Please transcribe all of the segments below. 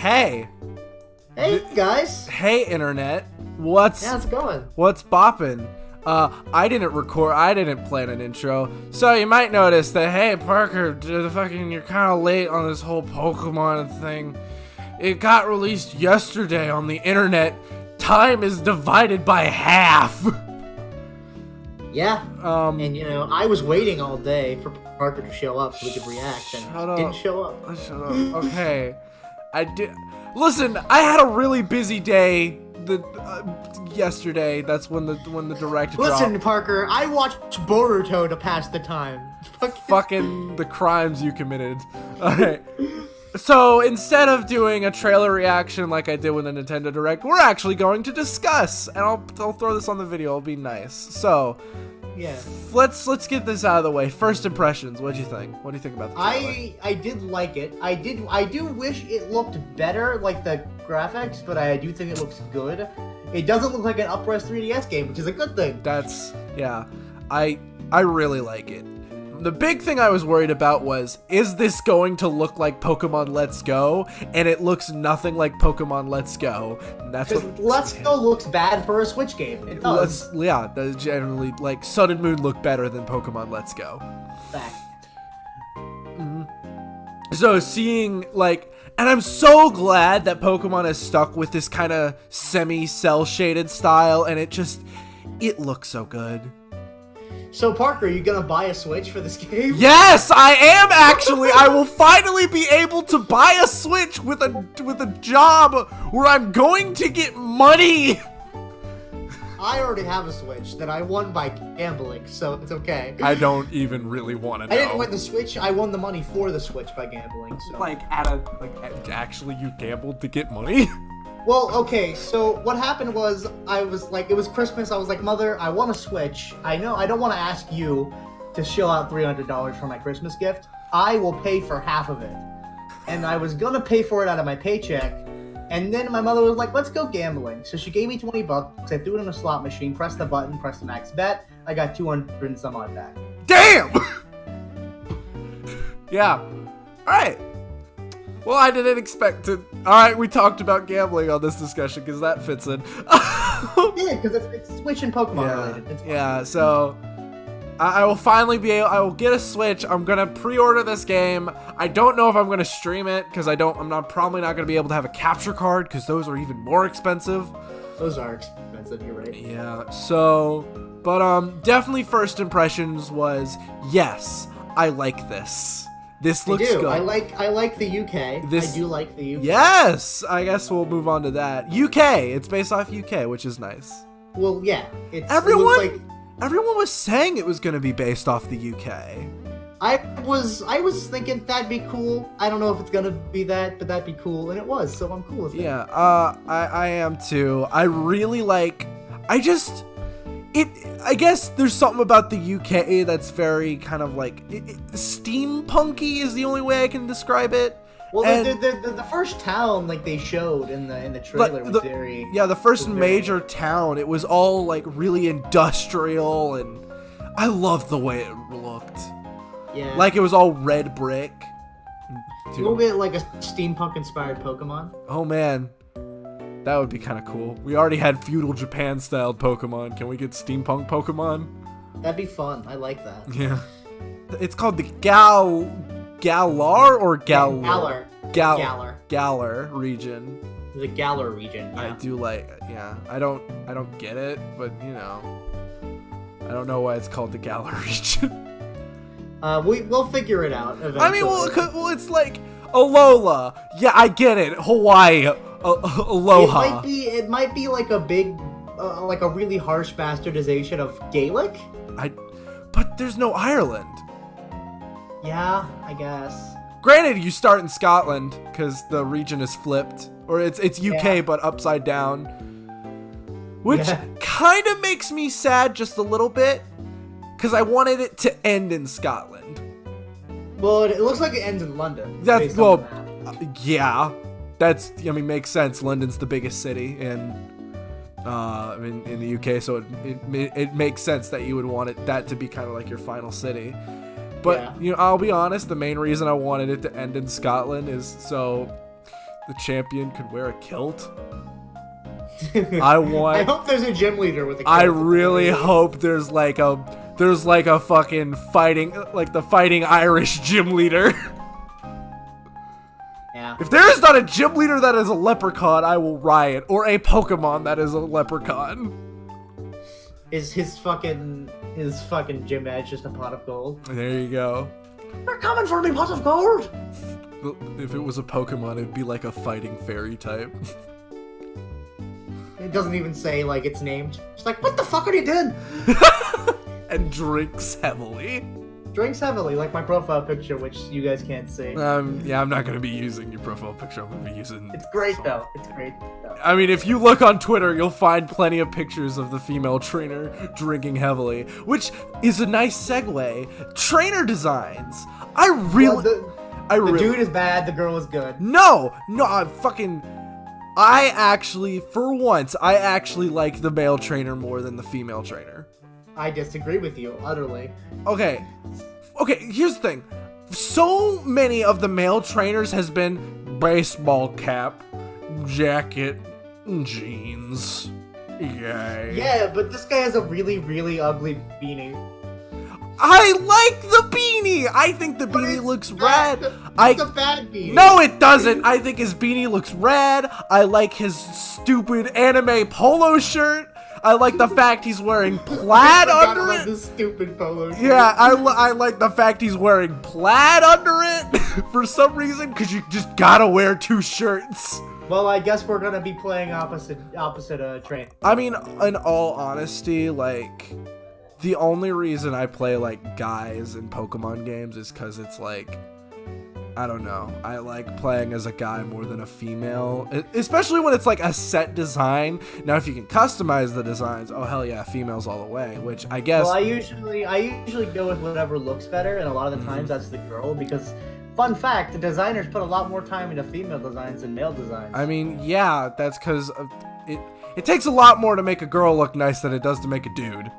Hey. Hey, guys. Hey, Internet. How's it going? What's boppin'? I didn't plan an intro, so you might notice that, hey, Parker, you're kind of late on this whole Pokemon thing. It got released yesterday on the internet. Time is divided by half. Yeah. And I was waiting all day for Parker to show up so we could react, and he didn't show up. Shut up. Okay. Listen, I had a really busy day. Yesterday, that's when the direct dropped. Listen, Parker, I watched Boruto to pass the time. Fucking the crimes you committed. Alright. So, instead of doing a trailer reaction like I did with the Nintendo Direct, we're actually going to discuss. And I'll throw this on the video, it'll be nice. So, yeah. Let's get this out of the way. First impressions, what'd you think? What do you think about the trailer? I did like it. I do wish it looked better, like the graphics, but I do think it looks good. It doesn't look like an up-res 3DS game, which is a good thing. Yeah. I really like it. The big thing I was worried about was, is this going to look like Pokemon Let's Go? And it looks nothing like Pokemon Let's Go. Because Let's Go looks bad for a Switch game. It does. Generally, like, Sun and Moon look better than Pokemon Let's Go. Fact. So seeing, like, and I'm so glad that Pokemon has stuck with this kind of semi-cell shaded style, and it looks so good. So, Parker, are you gonna buy a Switch for this game? Yes, I am actually. I will finally be able to buy a Switch with a job where I'm going to get money. I already have a Switch that I won by gambling, so it's okay. I don't even really want to know. I didn't win the Switch. I won the money for the Switch by gambling. So. Actually, you gambled to get money? Well, okay, so what happened was, it was Christmas, I was like, Mother, I want a Switch. I don't want to ask you to shell out $300 for my Christmas gift. I will pay for half of it. And I was gonna pay for it out of my paycheck, and then my mother was like, let's go gambling. So she gave me $20, I threw it in a slot machine, pressed the button, pressed the max bet, I got 200 and some odd back. Damn! Yeah. Alright. Well, I didn't expect to. Alright, we talked about gambling on this discussion because that fits in. Yeah, because it's Switch and Pokemon related. Yeah, so I will finally I will get a Switch. I'm gonna pre-order this game. I don't know if I'm gonna stream it because probably not gonna be able to have a capture card because those are even more expensive. Those are expensive, you're right. Yeah, so, but definitely first impressions was, yes, I like this. This looks good. I like the UK. I do like the UK. Yes! I guess we'll move on to that. UK! It's based off UK, which is nice. Well, yeah. Everyone was saying it was going to be based off the UK. I was thinking that'd be cool. I don't know if it's going to be that, but that'd be cool. And it was, so I'm cool with it. Yeah, I am too. I really like... I guess there's something about the UK that's very kind of like steampunky is the only way I can describe it. Well, the first town like they showed in the trailer was very the first major town. It was all like really industrial, and I loved the way it looked. Yeah, like it was all red brick. A little bit like a steampunk inspired Pokemon. Oh man. That would be kind of cool. We already had feudal Japan-styled Pokemon. Can we get steampunk Pokemon? That'd be fun. I like that. Yeah. It's called the Galar or Galar? Galar region. The Galar region. Yeah. I do like. Yeah. I don't get it, but I don't know why it's called the Galar region. We'll figure it out eventually. I mean, well, it's like Alola. Yeah, I get it. Hawaii. Aloha. It might be like a big, like a really harsh bastardization of Gaelic. But there's no Ireland. Yeah, I guess. Granted, you start in Scotland because the region is flipped, or it's UK but upside down, which kind of makes me sad just a little bit because I wanted it to end in Scotland. Well, it looks like it ends in London. Yeah. Makes sense. London's the biggest city in the UK, so it makes sense that you would want that to be kind of like your final city. But I'll be honest, the main reason I wanted it to end in Scotland is so the champion could wear a kilt. I hope there's a gym leader with a kilt. I really hope there's like a fucking fighting, like the fighting Irish gym leader. Yeah. If there is not a gym leader that is a leprechaun, I will riot. Or a Pokemon that is a leprechaun. Is his fucking gym badge just a pot of gold? There you go. They're coming for me, pot of gold! If it was a Pokemon, it'd be like a fighting fairy type. It doesn't even say, like, its name. It's like, what the fuck are you doing? And drinks heavily. Drinks heavily, like my profile picture, which you guys can't see. Yeah, I'm not going to be using your profile picture. I'm going to be using... It's great, though. It's great, though. I mean, if you look on Twitter, you'll find plenty of pictures of the female trainer drinking heavily, which is a nice segue. Trainer designs. The dude is bad, the girl is good. No, I actually, for once, I actually like the male trainer more than the female trainer. I disagree with you, utterly. Okay, here's the thing. So many of the male trainers has been baseball cap, jacket, jeans. Yay. Yeah, but this guy has a really, really ugly beanie. I like the beanie! I think the beanie looks rad. It's a bad beanie. No, it doesn't. I think his beanie looks rad. I like his stupid anime polo shirt. I like the fact he's wearing plaid under it. The stupid polo shirt. Yeah, I like the fact he's wearing plaid under it for some reason, because you just gotta wear two shirts. Well, I guess we're gonna be playing opposite train. I mean, in all honesty, like, the only reason I play, like, guys in Pokemon games is because it's, like, I don't know. I like playing as a guy more than a female, especially when it's, like, a set design. Now, if you can customize the designs, oh, hell yeah, females all the way, which I guess... Well, I usually go with whatever looks better, and a lot of the times that's the girl, because... Fun fact, the designers put a lot more time into female designs than male designs. I mean, yeah, that's because it takes a lot more to make a girl look nice than it does to make a dude.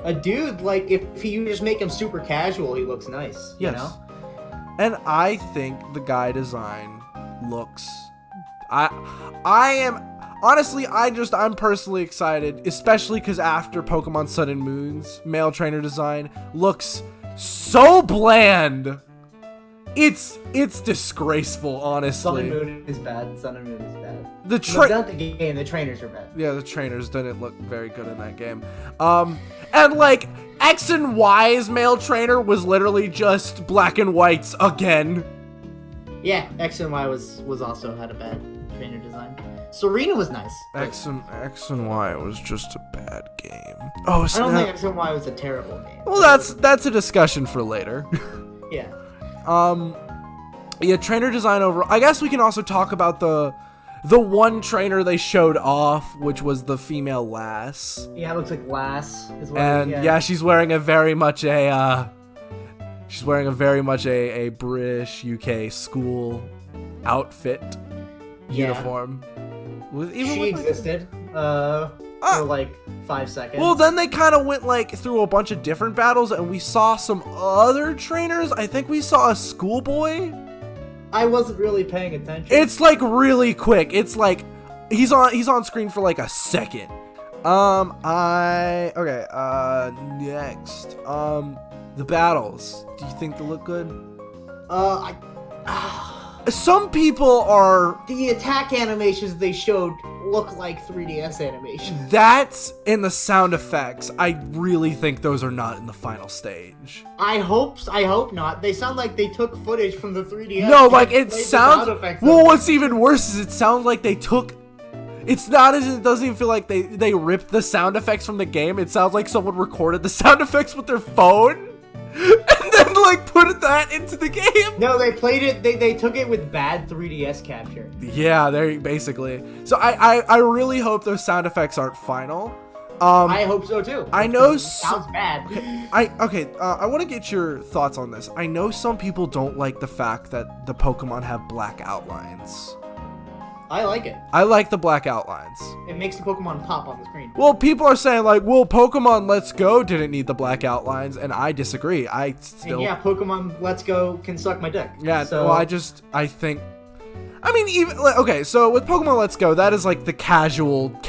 A dude, like, if you just make him super casual, he looks nice, you know? And I think the guy design looks... I'm personally excited, especially because after Pokemon Sun and Moon's male trainer design looks so bland. It's disgraceful, honestly. Sun and Moon is bad. The game, the trainers are bad. Yeah, the trainers didn't look very good in that game. And like X and Y's male trainer was literally just black and whites again. Yeah, X and Y was also had a bad trainer design. Serena was nice. X and Y was just a bad game. Oh, I don't think X and Y was a terrible game. Well, that's a discussion for later. Yeah. Yeah, trainer design overall. I guess we can also talk about the one trainer they showed off, which was the female Lass. Yeah, it looks like Lass as well. And yeah, she's wearing a very much a British UK school outfit uniform. She existed for like 5 seconds. Well, then they kind of went like through a bunch of different battles, and we saw some other trainers. I think we saw a schoolboy. I wasn't really paying attention. It's like really quick. It's like he's on screen for like a second. Next. The battles. Do you think they look good? Some people are... The attack animations they showed look like 3DS animations. That's in the sound effects. I really think those are not in the final stage. I hope not. They sound like they took footage from the 3DS. No, like it sounds... Well, what's even worse is it sounds like they took... It's not as... It doesn't even feel like they ripped the sound effects from the game. It sounds like someone recorded the sound effects with their phone and then like put that into the game. No, they played it. They took it with bad 3DS capture. Yeah, there basically. So I really hope those sound effects aren't final. I hope so too. I know. Sounds bad. I want to get your thoughts on this. I know some people don't like the fact that the Pokemon have black outlines. I like it. I like the black outlines. It makes the Pokemon pop on the screen. Well, people are saying like, well, Pokemon Let's Go didn't need the black outlines, and I disagree. And yeah, Pokemon Let's Go can suck my dick. Yeah, so... well, I think I mean, even okay. So with Pokemon Let's Go, that is like the casualist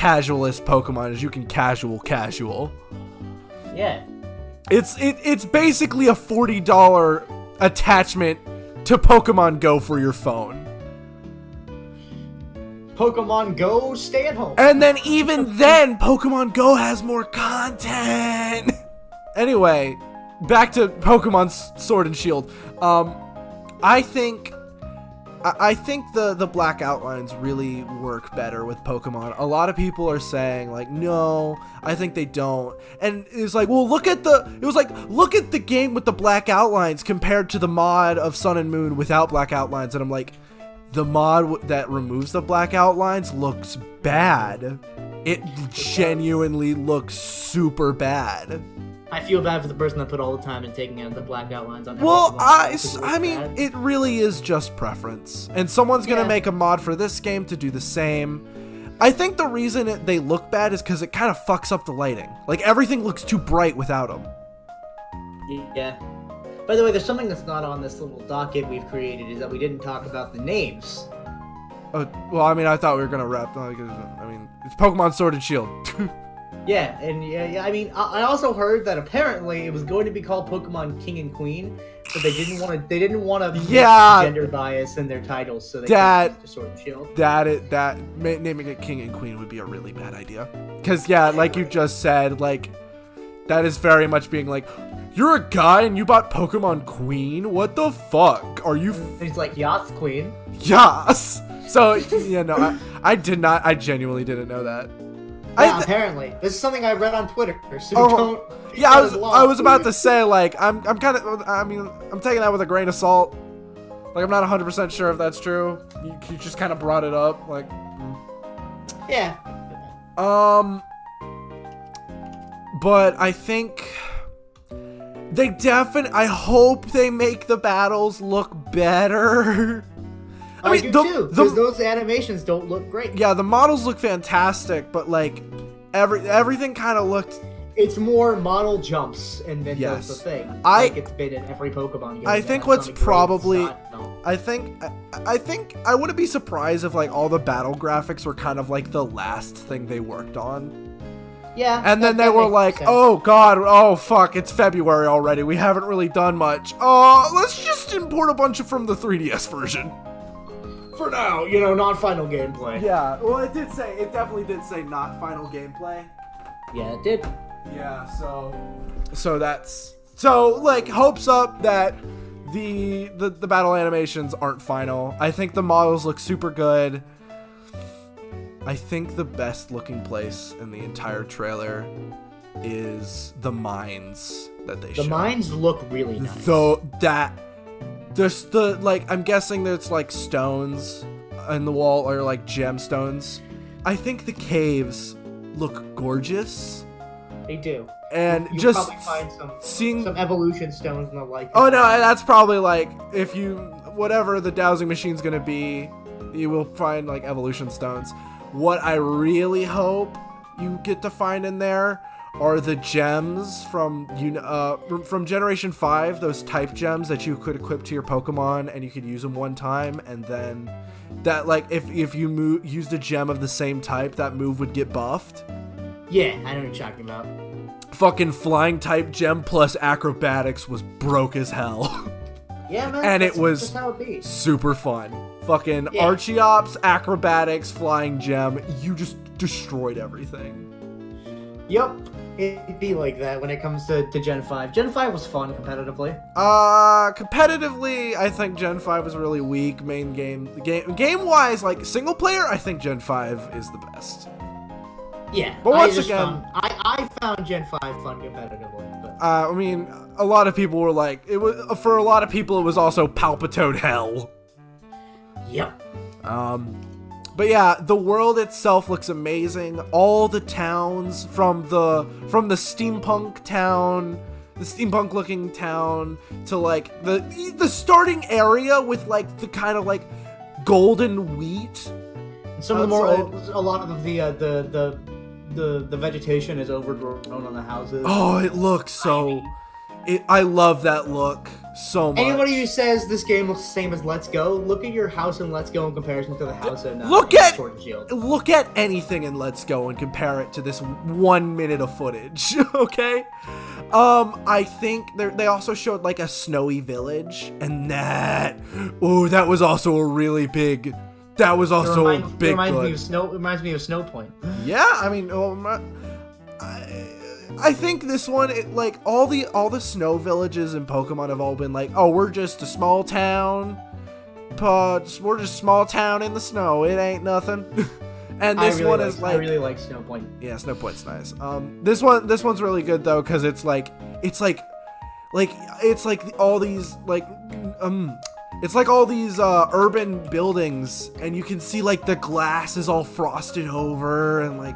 Pokemon as you can casual. Yeah. It's basically a $40 attachment to Pokemon Go for your phone. Pokemon Go, stay at home. And then even then, Pokemon Go has more content. Anyway, back to Pokemon Sword and Shield. I think the black outlines really work better with Pokemon. A lot of people are saying like, no, I think they don't. And it's like, well, look at the game with the black outlines compared to the mod of Sun and Moon without black outlines. And I'm like, the mod that removes the black outlines looks bad. It genuinely looks super bad. I feel bad for the person that put all the time in taking out the black outlines on. Well, I mean, it really is just preference, and someone's gonna make a mod for this game to do the same. I think the reason they look bad is because it kind of fucks up the lighting. Like everything looks too bright without them. Yeah. By the way, there's something that's not on this little docket we've created, is that we didn't talk about the names. Oh, well, I mean, I thought we were gonna wrap. I mean, it's Pokemon Sword and Shield. Yeah, and I mean, I also heard that apparently it was going to be called Pokemon King and Queen, but they didn't want to gender bias in their titles, so they changed it to Sword and Shield. Naming it King and Queen would be a really bad idea. Because like you just said, like that is very much being like, you're a guy and you bought Pokemon Queen? What the fuck? Are you? And he's like, Yas Queen. Yas. So I did not. I genuinely didn't know that. Yeah, apparently. This is something I read on Twitter, so don't... Yeah, I was about to say, like, I'm kind of... I mean, I'm taking that with a grain of salt. Like, I'm not 100% sure if that's true. You just kind of brought it up, like... Yeah. But I think... I hope they make the battles look better. I mean, do too, because those animations don't look great. Yeah, the models look fantastic, but like everything kind of looked. It's more model jumps, and then that's the thing. Like it's been in every Pokemon game. I think what's probably. I think I wouldn't be surprised if like all the battle graphics were kind of like the last thing they worked on. Yeah. And then they were like, oh god, oh fuck, it's February already. We haven't really done much. Let's just import a bunch from the 3DS version. For now, not final gameplay. Yeah, well, it definitely did say not final gameplay. Yeah, it did. Yeah, so like, hopes up that the battle animations aren't final. I think the models look super good. I think the best looking place in the entire trailer is the mines that they show. The mines look really nice. There's I'm guessing there's like stones in the wall or like gemstones. I think the caves look gorgeous. They do. And you'll just probably find some evolution stones and the like. Oh no, that's probably like whatever the dowsing machine's gonna be, you will find like evolution stones. What I really hope you get to find in there are the gems from Generation 5, those type gems that you could equip to your Pokemon and you could use them one time, and then that like if you used a gem of the same type, that move would get buffed. Yeah, I know what you're talking about. Fucking flying type gem plus acrobatics was broke as hell. Yeah, man. And it was how it be. Super fun. Fucking Archeops, acrobatics, flying gem, you just destroyed everything. Yep. It'd be like that when it comes to Gen 5. Gen 5 was fun competitively. Competitively, I think Gen 5 was really weak. Main game-wise, like single player, I think Gen 5 is the best. Yeah, but once again, I found Gen 5 fun competitively. But. I mean, a lot of people were like, it was for a lot of people, it was also Palpitoad hell. Yep. But yeah, the world itself looks amazing. All the towns from the steampunk town, the steampunk looking town to like the starting area with like the kind of like golden wheat. Some of a lot of the vegetation is overgrown on the houses. Oh, it looks so. I love that look so much. Anybody who says this game looks the same as Let's Go, look at your house in Let's Go in comparison to the house in Sword and Shield. Look at anything in Let's Go and compare it to this 1 minute of footage, okay? I think they also showed like a snowy village, and that was also a really big. That was also a big. It reminds me of Snow Point. Yeah, I mean, I think this one, like all the snow villages in Pokemon have all been like, oh, we're just a small town, we're just a small town in the snow. It ain't nothing. And this one is like, I really like Snow Point. Yeah, Snow Point's nice. This one's really good though, because it's like all these it's like all these urban buildings, and you can see like the glass is all frosted over, and like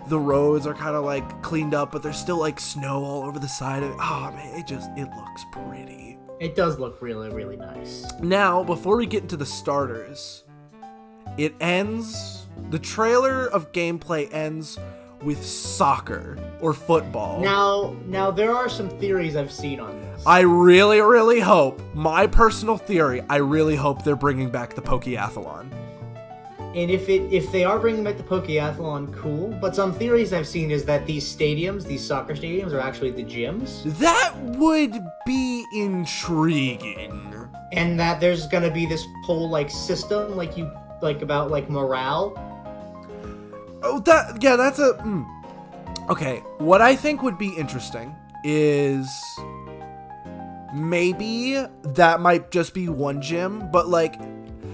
the roads are kind of like cleaned up, but there's still like snow all over the side of it. Oh man, it looks pretty. It does look really, really nice. Now, before we get into the starters, the trailer of gameplay ends with soccer or football. Now there are some theories I've seen on this. I really, really hope, my personal theory, I really hope they're bringing back the Pokeathlon. And if they are bringing back the Pokeathlon, cool. But some theories I've seen is that these soccer stadiums, are actually the gyms. That would be intriguing. And that there's gonna be this whole like system, about morale. Oh, that's a. Okay, what I think would be interesting is maybe that might just be one gym, but like.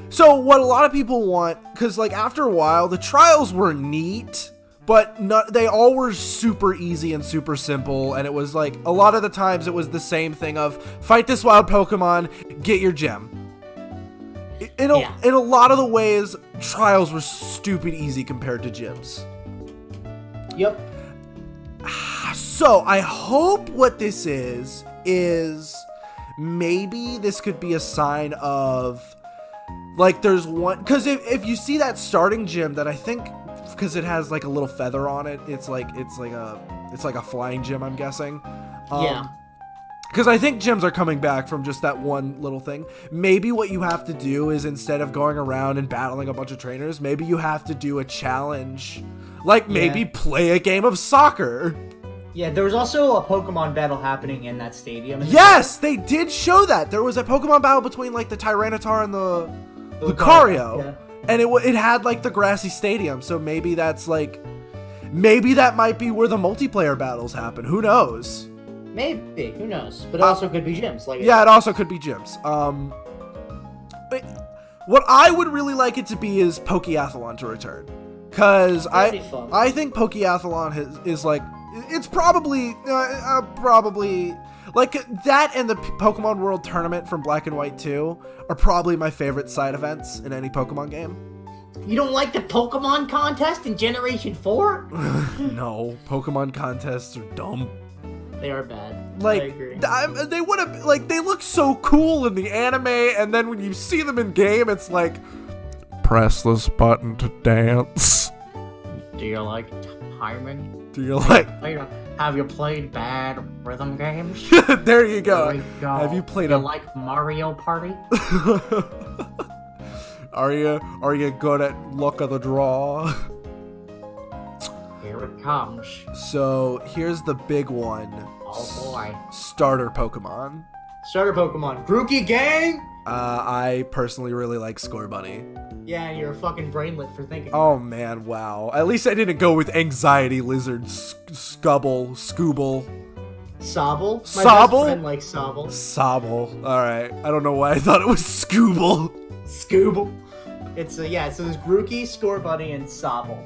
So what a lot of people want, because like after a while, the trials were neat, but they all were super easy and super simple, and it was like, a lot of the times it was the same thing of, fight this wild Pokemon, get your gem. In a lot of the ways, trials were stupid easy compared to gyms. Yep. So I hope what this is maybe this could be a sign of, like, there's one, because if you see that starting gym that I think, because it has like a little feather on it, it's like a flying gym, I'm guessing. Yeah. Because I think gyms are coming back from just that one little thing. Maybe what you have to do is, instead of going around and battling a bunch of trainers, maybe you have to do a challenge, like maybe play a game of soccer. Yeah, there was also a Pokemon battle happening in that stadium. Yes, they did show that. There was a Pokemon battle between like the Tyranitar and the Lucario. Yeah. And it had like the grassy stadium, so maybe that's like, maybe that might be where the multiplayer battles happen. Who knows? Maybe, who knows? But it also could be gyms. It also could be gyms. What I would really like it to be is Pokeathlon to return, because I think Pokeathlon is like, it's probably like that, and the Pokemon World Tournament from Black and White 2 are probably my favorite side events in any Pokemon game. You don't like the Pokemon contest in Generation 4? No, Pokemon contests are dumb. They are bad. Like, I agree. They would have, like, they look so cool in the anime, and then when you see them in game, it's like, press this button to dance. Do you like timing? Do you like... Have you played bad rhythm games? There you go. There we go. Have you played like Mario Party? Are you good at luck of the draw? Here it comes. So here's the big one. Oh boy. Starter Pokemon. Starter Pokemon. Grookey gang? I personally really like Scorbunny. Yeah, and you're a fucking brainlet for thinking. Oh man, wow. At least I didn't go with Anxiety Lizard, Scooble. Sobble? My Sobble? best friend likes Sobble. Sobble. Alright. I don't know why I thought it was Scooble. Scooble. So there's Grookey, Scorbunny, and Sobble.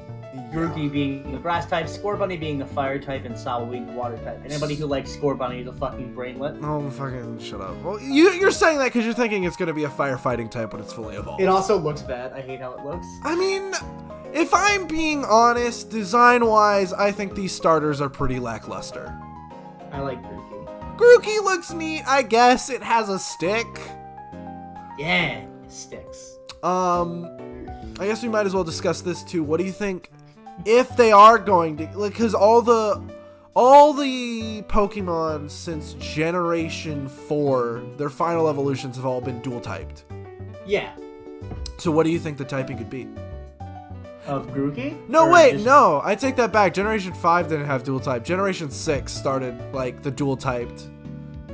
Grookey being the grass type, Scorbunny being the fire type, and Sobble being the water type. Anybody who likes Scorbunny is a fucking brainlet. Oh, fucking shut up. Well, you're saying that because you're thinking it's going to be a firefighting type when it's fully evolved. It also looks bad. I hate how it looks. I mean, if I'm being honest, design-wise, I think these starters are pretty lackluster. I like Grookey. Grookey looks neat, I guess. It has a stick. Yeah, it sticks. I guess we might as well discuss this too. What do you think if they are going to, like, because all all the Pokemon since Generation 4, their final evolutions have all been dual-typed. Yeah. So what do you think the typing could be? Of Grookey? No, Or wait, just- no. I take that back. Generation 5 didn't have dual-type. Generation 6 started, like, the dual-typed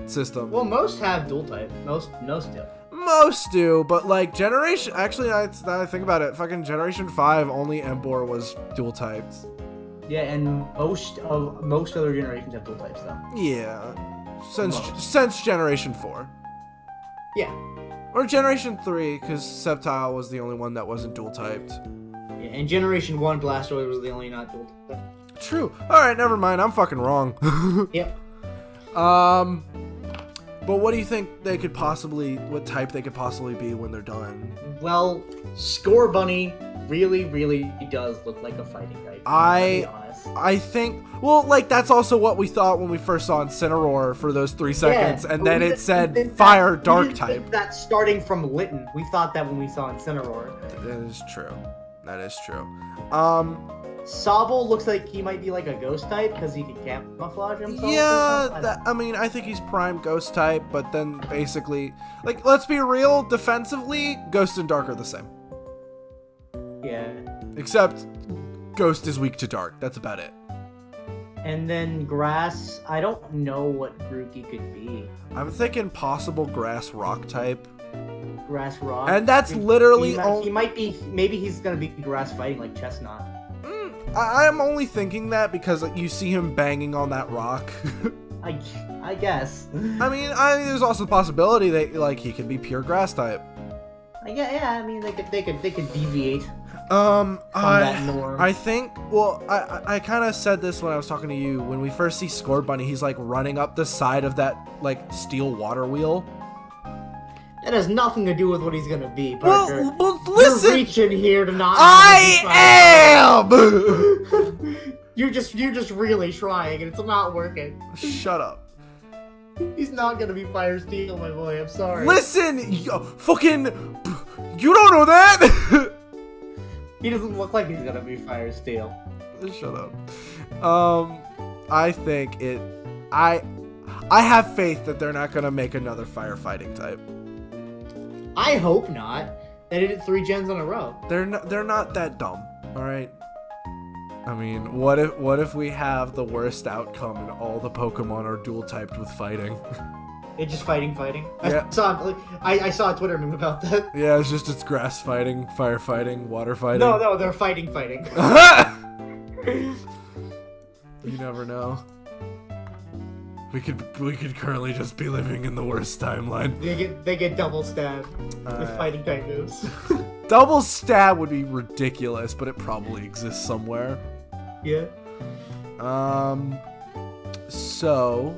system. Well, most have dual type. Most do. Most do, but, like, Generation... Actually, now that I think about it, fucking Generation 5, only Emboar was dual-typed. Yeah, and most other generations have dual types though. Yeah. Most. Since Generation 4. Yeah. Or Generation 3, because Sceptile was the only one that wasn't dual-typed. Yeah, and Generation 1 Blastoise was the only not dual type. True. Alright, never mind. I'm fucking wrong. Yep. But what do you think they could possibly... What type they could possibly be when they're done? Well, Score Bunny really does look like a fighting type. To be honest. I think... Well, like, that's also what we thought when we first saw Incineroar for those 3 seconds, and then it said Fire Dark type. That's starting from Litten. We thought that when we saw Incineroar. That is true. That is true. Sobble looks like he might be like a ghost type because he can camouflage himself. Yeah, I mean, I think he's prime ghost type, but then basically, like, let's be real, defensively, ghost and dark are the same. Yeah. Except ghost is weak to dark. That's about it. And then grass, I don't know what Grookey could be. I'm thinking possible grass rock type. Grass rock. And that's literally he might be, maybe he's gonna be grass fighting like Chestnut. I'm only thinking that because you see him banging on that rock. I guess. I mean, there's also the possibility that, like, he could be pure grass type. Yeah, I mean, they could deviate. From that norm. I think, well, I kind of said this when I was talking to you. When we first see Score Bunny, he's, like, running up the side of that, like, steel water wheel. That has nothing to do with what he's gonna be, Parker. Well, listen! You're reaching here to not. I am! You're just really trying, and it's not working. Shut up. He's not gonna be Fire Steel, my boy. I'm sorry. Listen! Fucking... You don't know that! He doesn't look like he's gonna be Fire Steel. Shut up. I think it... I have faith that they're not gonna make another firefighting type. I hope not. They did it 3 gens in a row. They're not that dumb, all right? I mean, what if we have the worst outcome and all the Pokemon are dual typed with fighting? It's just fighting. Yeah. I saw a Twitter meme about that. Yeah, it's grass fighting, fire fighting, water fighting. No, they're fighting. You never know. We could currently just be living in the worst timeline. They get double stabbed with fighting type moves. Double stab would be ridiculous, but it probably exists somewhere. Yeah. So,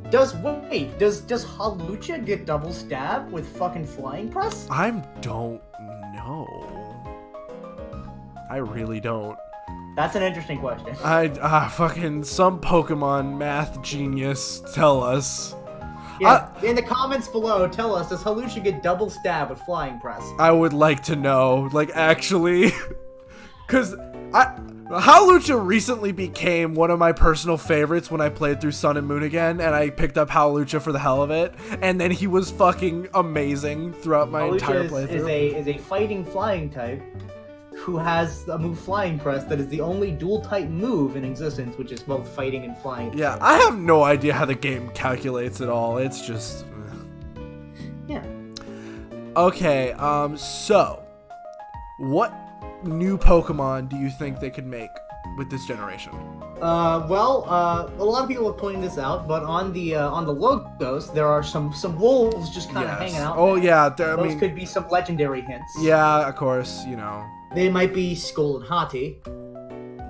Does Hawlucha get double stab with fucking flying press? I don't know. I really don't. That's an interesting question. Fucking some Pokemon math genius tell us. Yeah, in the comments below, tell us, does Hawlucha get double stab with flying press? I would like to know, like, actually. Because Hawlucha recently became one of my personal favorites when I played through Sun and Moon again, and I picked up Hawlucha for the hell of it, and then he was fucking amazing throughout my entire playthrough. Is a fighting flying type who has a move Flying Press that is the only dual type move in existence, which is both fighting and flying. Yeah, I have no idea how the game calculates it all. It's just... Yeah. Okay, so what new Pokemon do you think they could make with this generation? A lot of people have pointed this out, but on the logos there are some wolves just kind of hanging out. Oh yeah, those could be some legendary hints. Yeah, of course, you know. They might be Skull and Hati.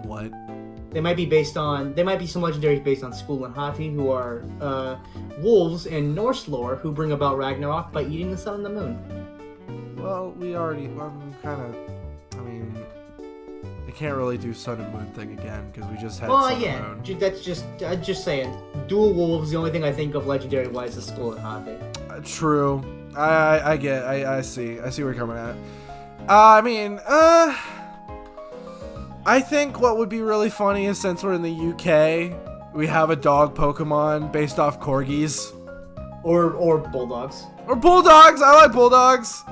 What? They might be some legendaries based on Skull and Hati, who are wolves in Norse lore who bring about Ragnarok by eating the sun and the moon. Well, they can't really do Sun and Moon thing again because we just had Sun and Moon. That's just saying. Dual wolves, the only thing I think of legendary wise is Skull and Hati. True. I see where you're coming at. I think what would be really funny is since we're in the UK, we have a dog Pokemon based off corgis. Or bulldogs. Or bulldogs! I like bulldogs!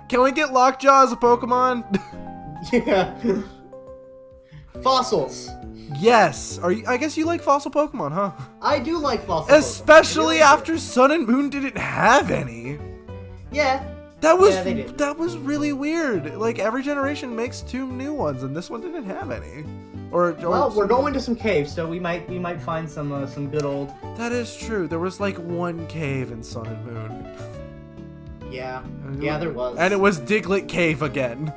Can we get Lockjaw as a Pokemon? Yeah. Fossils. Yes. I guess you like fossil Pokemon, huh? I do like fossil Especially Pokemon. after Sun and Moon didn't have any. Yeah. That was they did. that was really weird. Like every generation makes 2 new ones, and this one didn't have any. Well, we're going to some caves, so we might find some good old. That is true. There was like 1 cave in Sun and Moon. Yeah. Yeah, there was. And it was Diglett Cave again.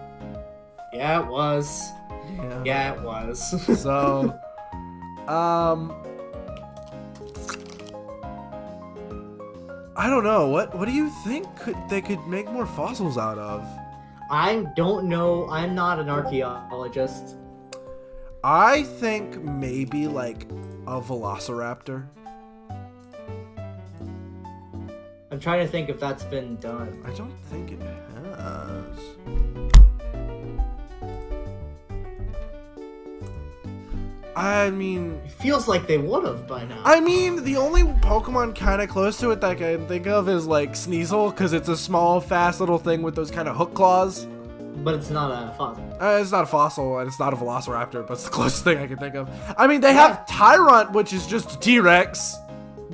Yeah, it was. Yeah. Yeah, it was. So, I don't know. What do you think they could make more fossils out of? I don't know. I'm not an archaeologist. I think maybe like a Velociraptor. I'm trying to think if that's been done. I don't think it has. I mean, It feels like they would have by now. I mean, the only Pokemon kind of close to it that I can think of is like Sneasel, because it's a small, fast little thing with those kind of hook claws. But it's not a fossil. It's not a fossil, and it's not a Velociraptor, but it's the closest thing I can think of. I mean, they have Tyrant, which is just a T-Rex.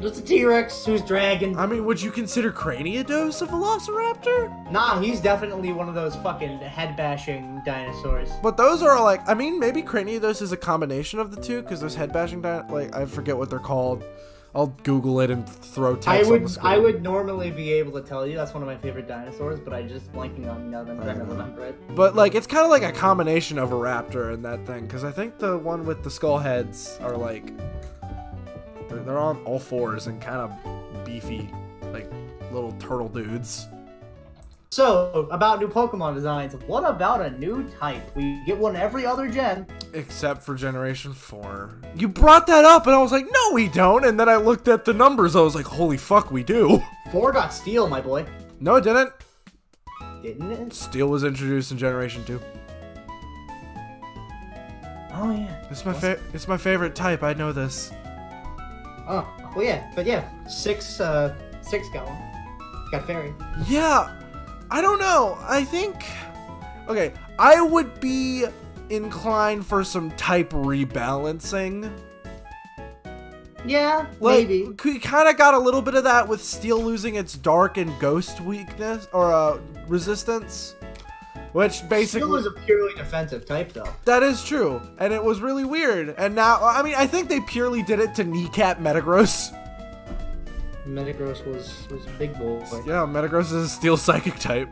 Just a T-Rex who's dragging. I mean, would you consider Craniados a Velociraptor? Nah, he's definitely one of those fucking head-bashing dinosaurs. But those are like, I mean, maybe Craniados is a combination of the two, because those head-bashing like, I forget what they're called. I'll Google it and throw text on the screen. I would normally be able to tell you. That's one of my favorite dinosaurs, but I just blanking on them trying to remember it. But like, it's kind of like a combination of a raptor and that thing, because I think the one with the skull heads are like, they're on all 4s and kind of beefy, like little turtle dudes. So, about new Pokemon designs, what about a new type? We get one every other gen. Except for Generation 4. You brought that up, and I was like, no, we don't. And then I looked at the numbers. I was like, holy fuck, we do. 4 got Steel, my boy. No, it didn't. Didn't it? Steel was introduced in Generation 2. Oh, yeah. It's my favorite type. I know this. Oh, well, yeah. But yeah, 6 got one. Got Fairy. Yeah. I don't know. I think... Okay, I would be inclined for some type rebalancing. Yeah, Like, maybe. We kind of got a little bit of that with Steel losing its Dark and Ghost weakness, or resistance. Which basically... Steel is a purely defensive type, though. That is true, and it was really weird. And now, I mean, I think they purely did it to kneecap Metagross. Metagross was a big boy. Yeah, Metagross is a Steel Psychic type.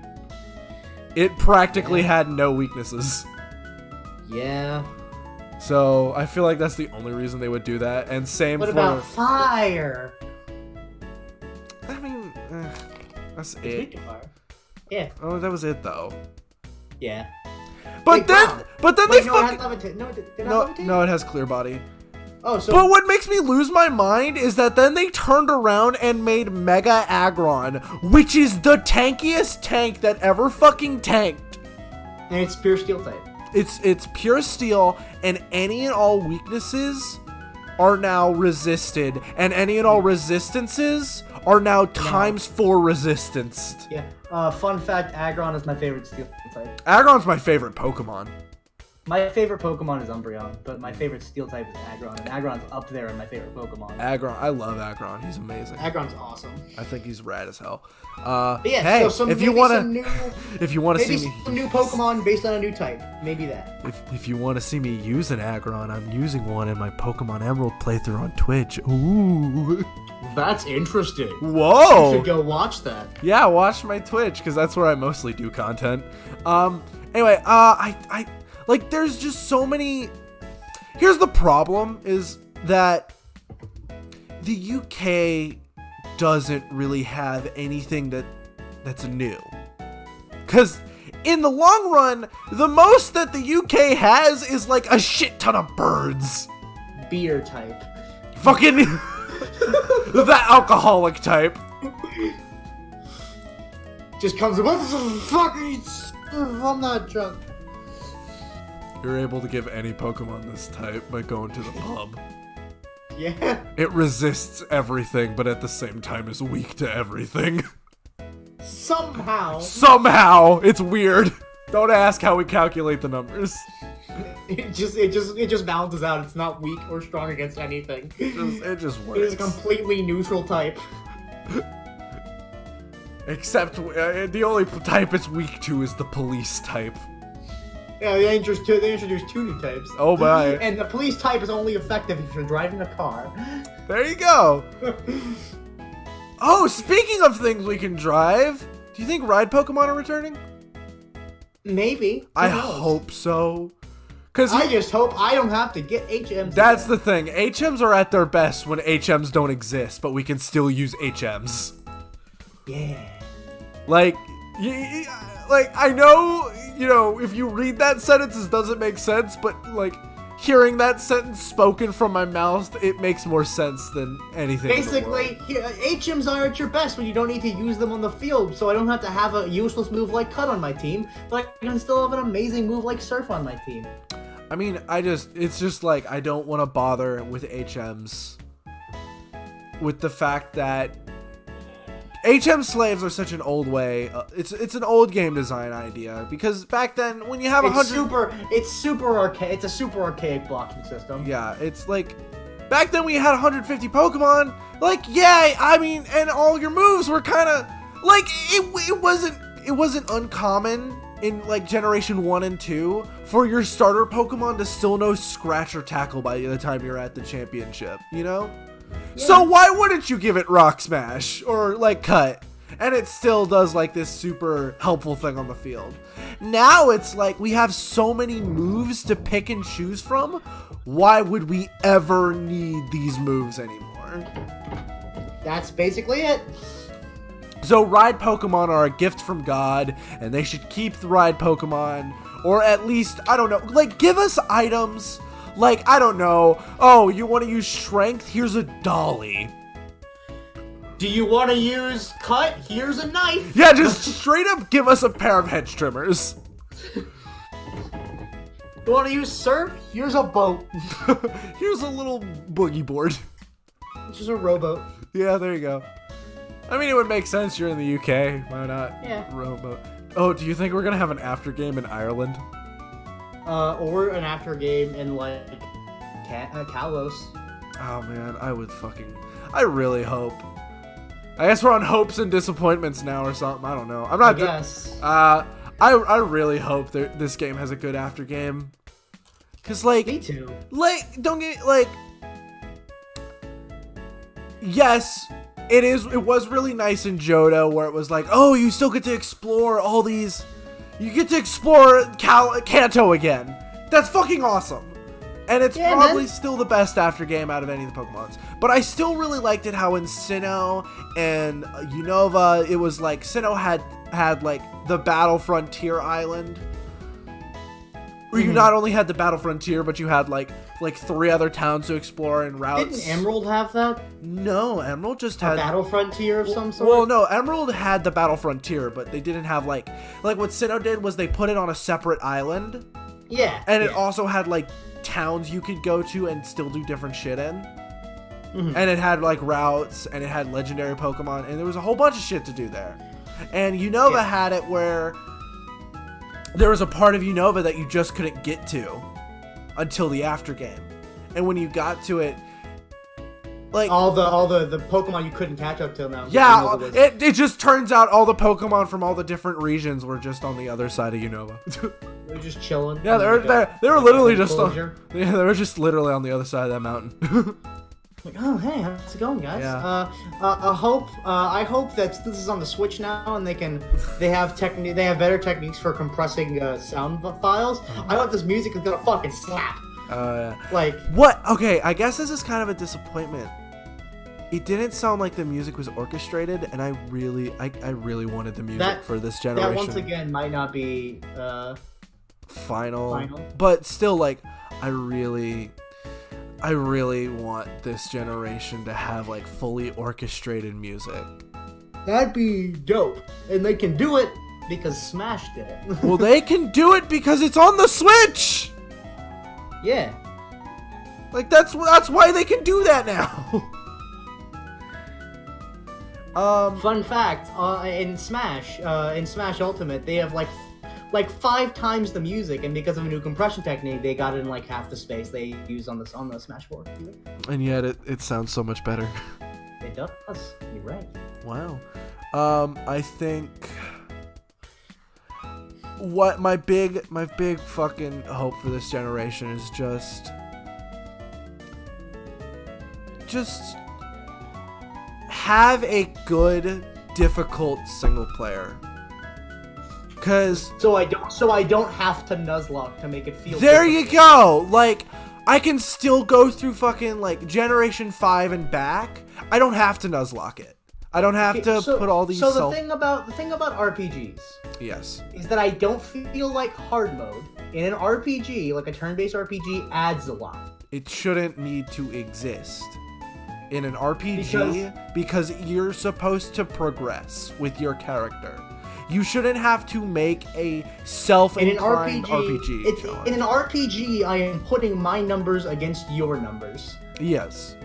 It practically had no weaknesses. Yeah. So, I feel like that's the only reason they would do that. And same What for... about Fire? I mean, that's It's it. weak to Fire. Yeah. Oh, that was it, though. Yeah. But Wait, then, wow. but then Wait, they no, it fucking... has levitate. No, did it No, have levitate? no, it has Clear Body. Oh, so... But what makes me lose my mind is that then they turned around and made Mega Aggron, which is the tankiest tank that ever fucking tanked. And it's pure Steel type. It's pure Steel, and any and all weaknesses are now resisted, and any and all resistances are now times 4 resistance. Yeah. Fun fact, Aggron is my favorite Steel type. Aggron's my favorite Pokemon. My favorite Pokemon is Umbreon, but my favorite Steel type is Aggron, and Aggron's up there in my favorite Pokemon. Aggron, I love Aggron. He's amazing. Aggron's awesome. I think he's rad as hell. But yeah, hey, so if you maybe wanna, some new, if you wanna maybe see me, some new Pokemon based on a new type. Maybe that. if you wanna see me use an Aggron, I'm using one in my Pokemon Emerald playthrough on Twitch. Ooh. That's interesting. Whoa. You should go watch that. Yeah, watch my Twitch, because that's where I mostly do content. Anyway, I like, there's just so many... Here's the problem, is that the UK doesn't really have anything that's new. Because in the long run, the most that the UK has is like a shit ton of birds. Beer type. Fucking... the alcoholic type. Just comes up, what the fuck are you... I'm not drunk. You're able to give any Pokemon this type by going to the pub. Yeah. It resists everything, but at the same time is weak to everything. Somehow. Somehow! It's weird. Don't ask how we calculate the numbers. It just balances out. It's not weak or strong against anything. It just works. It is a completely neutral type. Except the only type it's weak to is the police type. Yeah, they introduced two new types. Oh my. And the police type is only effective if you're driving a car. There you go. Oh, speaking of things we can drive, do you think ride Pokemon are returning? Maybe. I hope so. I just hope I don't have to get HMs. That's the thing. HMs are at their best when HMs don't exist, but we can still use HMs. Yeah. Like I know, if you read that sentence, it doesn't make sense, but like hearing that sentence spoken from my mouth, it makes more sense than anything. Basically, HMs are at your best when you don't need to use them on the field, so I don't have to have a useless move like Cut on my team, but I can still have an amazing move like Surf on my team. I mean, it's just like, I don't want to bother with HMs with the fact that HM slaves are such an old way. It's an old game design idea, because back then when you have It's super archaic. It's a super archaic blocking system. Yeah, it's like back then when you had 150 Pokemon, like, yeah, I mean, and all your moves were kind of like it wasn't uncommon in like generation 1 and 2 for your starter Pokemon to still know Scratch or Tackle by the time you're at the championship, Yeah. So why wouldn't you give it Rock Smash or like Cut? And it still does like this super helpful thing on the field. Now it's like we have so many moves to pick and choose from. Why would we ever need these moves anymore? That's basically it. So ride Pokemon are a gift from God, and they should keep the ride Pokemon, or at least, I don't know, like give us items. Like, I don't know. Oh, you want to use strength? Here's a dolly. Do you want to use Cut? Here's a knife. Yeah, just straight up give us a pair of hedge trimmers. You want to use Surf? Here's a boat. Here's a little boogie board. It's just a rowboat. Yeah, there you go. I mean, it would make sense. You're in the UK. Why not? Yeah. Rowboat. Oh, do you think we're going to have an after game in Ireland? Or an after game in like Kalos. Oh man, I really hope. I guess we're on hopes and disappointments now or something. I don't know. I'm not. I guess. I really hope that this game has a good after game. Cause like. Me too. Like, don't get like. Yes, it was really nice in Johto where it was like, oh, you still get to explore all these. You get to explore Kanto again. That's fucking awesome. And it's probably still the best after game out of any of the Pokemons. But I still really liked it how in Sinnoh and Unova, it was like Sinnoh had like the Battle Frontier Island. Where you not only had the Battle Frontier, but you had like 3 other towns to explore and routes. Didn't Emerald have that? No, Emerald just had a Battle Frontier of some sort. Well, no, Emerald had the Battle Frontier, but they didn't have like what Sinnoh did was they put it on a separate island. Yeah. And it also had like towns you could go to and still do different shit in. And it had like routes and it had legendary Pokemon and there was a whole bunch of shit to do there. And Unova had it where there was a part of Unova that you just couldn't get to until the after game. And when you got to it, like all the Pokemon you couldn't catch up till now. Yeah, it just turns out all the Pokemon from all the different regions were just on the other side of Unova. They were just chilling. Yeah, they were literally just they were just literally on the other side of that mountain. Like, oh hey, how's it going, guys? Yeah. I hope that this is on the Switch now, and they have better techniques for compressing sound files. I hope this music is gonna fucking slap. Like what? Okay, I guess this is kind of a disappointment. It didn't sound like the music was orchestrated, and I really wanted the music for this generation. That once again might not be final, but still, like I really want this generation to have like fully orchestrated music. That'd be dope. And they can do it because Smash did it. Well, they can do it because it's on the Switch! Yeah. Like, that's why they can do that now. Fun fact, in Smash Ultimate, they have like 5 times the music, and because of a new compression technique, they got it in like half the space they used on the Smash 4. And yet it sounds so much better. It does. You're right. Wow. I think what my big fucking hope for this generation is just have a good, difficult single player. So I don't have to Nuzlocke to make it feel. There you go. Like, I can still go through fucking like Generation 5 and back. I don't have to Nuzlocke it. I don't have to put all these. So the thing about RPGs, yes, is that I don't feel like hard mode in an RPG, like a turn-based RPG, adds a lot. It shouldn't need to exist in an RPG because you're supposed to progress with your character. You shouldn't have to make a self-inclined RPG. In an RPG, I am putting my numbers against your numbers. Yes.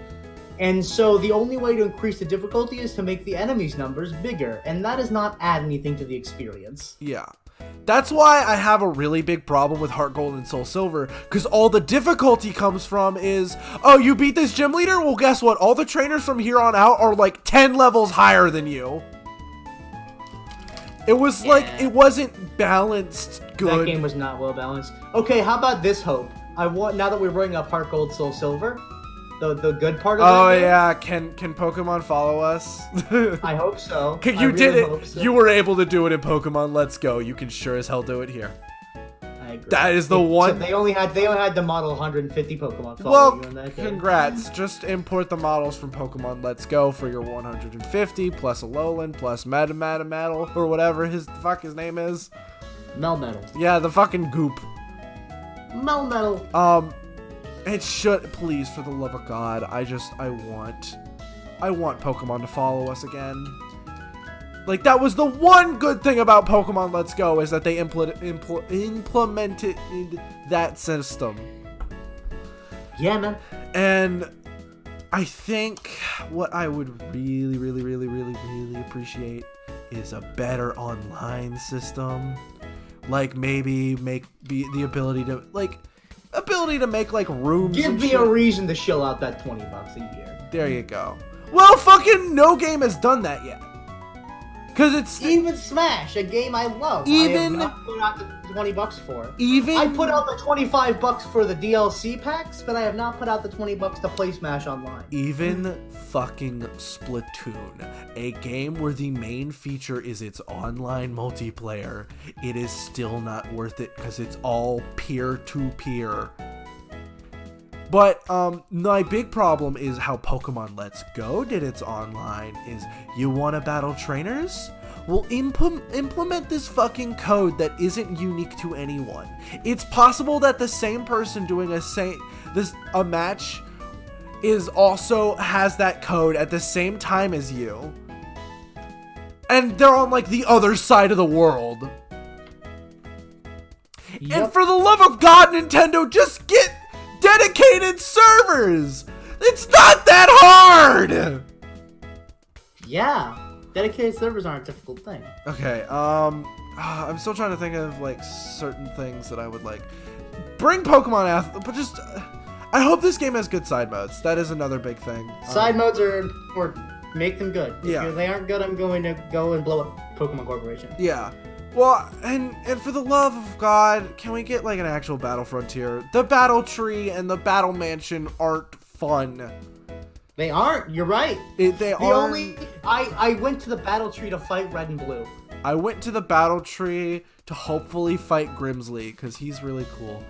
And so the only way to increase the difficulty is to make the enemy's numbers bigger, and that does not add anything to the experience. Yeah. That's why I have a really big problem with Heart Gold and Soul Silver, because all the difficulty comes from is, oh, you beat this gym leader? Well, guess what? All the trainers from here on out are like 10 levels higher than you. It was like, it wasn't balanced good. That game was not well balanced. Okay, how about this hope? Now that we're bringing up Heart Gold, Soul Silver, the good part of it. Oh yeah, can Pokemon follow us? I hope so. You did it. So. You were able to do it in Pokemon Let's Go. You can sure as hell do it here. I agree. That is the one. So they only had to model 150 Pokemon. Well, you in that congrats. Just import the models from Pokemon Let's Go for your 150 plus Alolan plus Metal or whatever his name is. Melmetal. Yeah, the fucking goop. Melmetal. It should, please, for the love of God. I want Pokemon to follow us again. Like, that was the one good thing about Pokemon Let's Go, is that they implemented that system. Yeah, man. And I think what I would really, really, really, really, really appreciate is a better online system. Like, maybe the ability to, like make like rooms. Give me a reason to shell out that $20 a year. There you go. Well, fucking no game has done that yet. Cause it's even Smash, a game I love. I have not put out the $20 for. I put out the $25 for the DLC packs, but I have not put out the $20 to play Smash Online. Even fucking Splatoon, a game where the main feature is its online multiplayer, it is still not worth it because it's all peer-to-peer. But my big problem is how Pokemon Let's Go did its online is, you want to battle trainers? Well, implement this fucking code that isn't unique to anyone. It's possible that the same person doing a match has that code at the same time as you. And they're on like the other side of the world. Yep. And for the love of God, Nintendo, just get dedicated servers. It's not that hard. Yeah, dedicated servers aren't a difficult thing. Okay, I'm still trying to think of like certain things that I would like. Bring Pokemon but just I hope this game has good side modes. That is another big thing. Side modes are important. Make them good. Yeah. If they aren't good, I'm going to go and blow up Pokemon Corporation. Yeah. Well, and for the love of God, can we get like an actual battle frontier? The battle tree and the battle mansion aren't fun. They aren't. You're right. I went to the battle tree to fight Red and Blue. I went to the battle tree to hopefully fight Grimsley because he's really cool.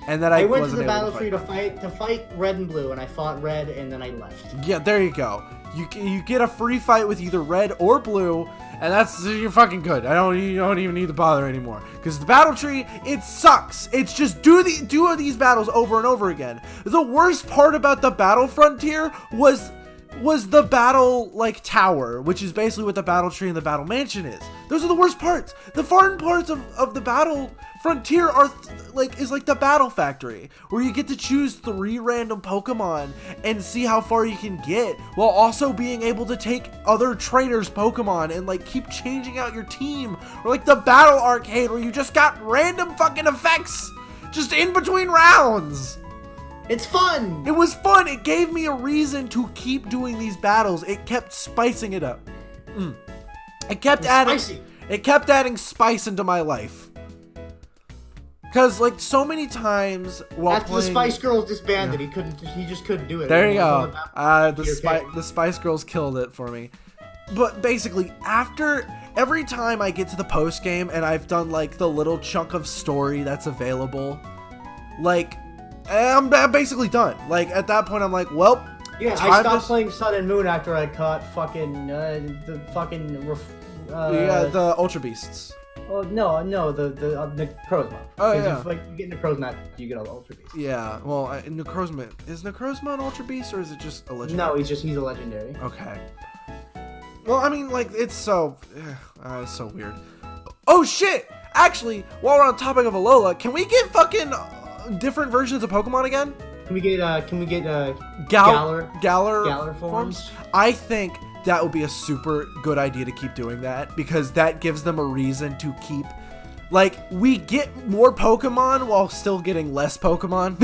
And then I went to the battle tree to fight Red and Blue, and I fought Red, and then I left. Yeah, there you go. You get a free fight with either Red or Blue, and you're fucking good. You don't even need to bother anymore because the battle tree, it sucks. It's just do these battles over and over again. The worst part about the battle frontier was was the battle, like, tower, which is basically what the battle tree and the battle mansion is. Those are the worst parts. The fun parts of the battle frontier are, is like the battle factory, where you get to choose 3 random Pokemon and see how far you can get, while also being able to take other trainers' Pokemon and, like, keep changing out your team. Or, like, the battle arcade, where you just got random fucking effects just in between rounds. It's fun! It was fun. It gave me a reason to keep doing these battles. It kept spicing it up. It kept adding spice into my life. Because, like, so many times while after playing, the Spice Girls disbanded, he just couldn't do it. There you go. The Spice Girls killed it for me. But basically, every time I get to the post game and I've done, like, the little chunk of story that's available, like, I'm basically done. Like, at that point, I'm like, well, yeah, I stopped playing Sun and Moon after I caught fucking the Ultra Beasts. Oh no, the Necrozma. Oh yeah. If, like, you get Necrozma, you get all the Ultra Beasts. Yeah. Well, Necrozma is Necrozma an Ultra Beast, or is it just a legendary? No, he's a legendary. Okay. Well, I mean, like, it's so weird. Oh shit! Actually, while we're on the topic of Alola, can we get fucking different versions of Pokemon again? Can we get Galar forms? I think that would be a super good idea to keep doing that, because that gives them a reason to keep, like, we get more Pokemon while still getting less Pokemon.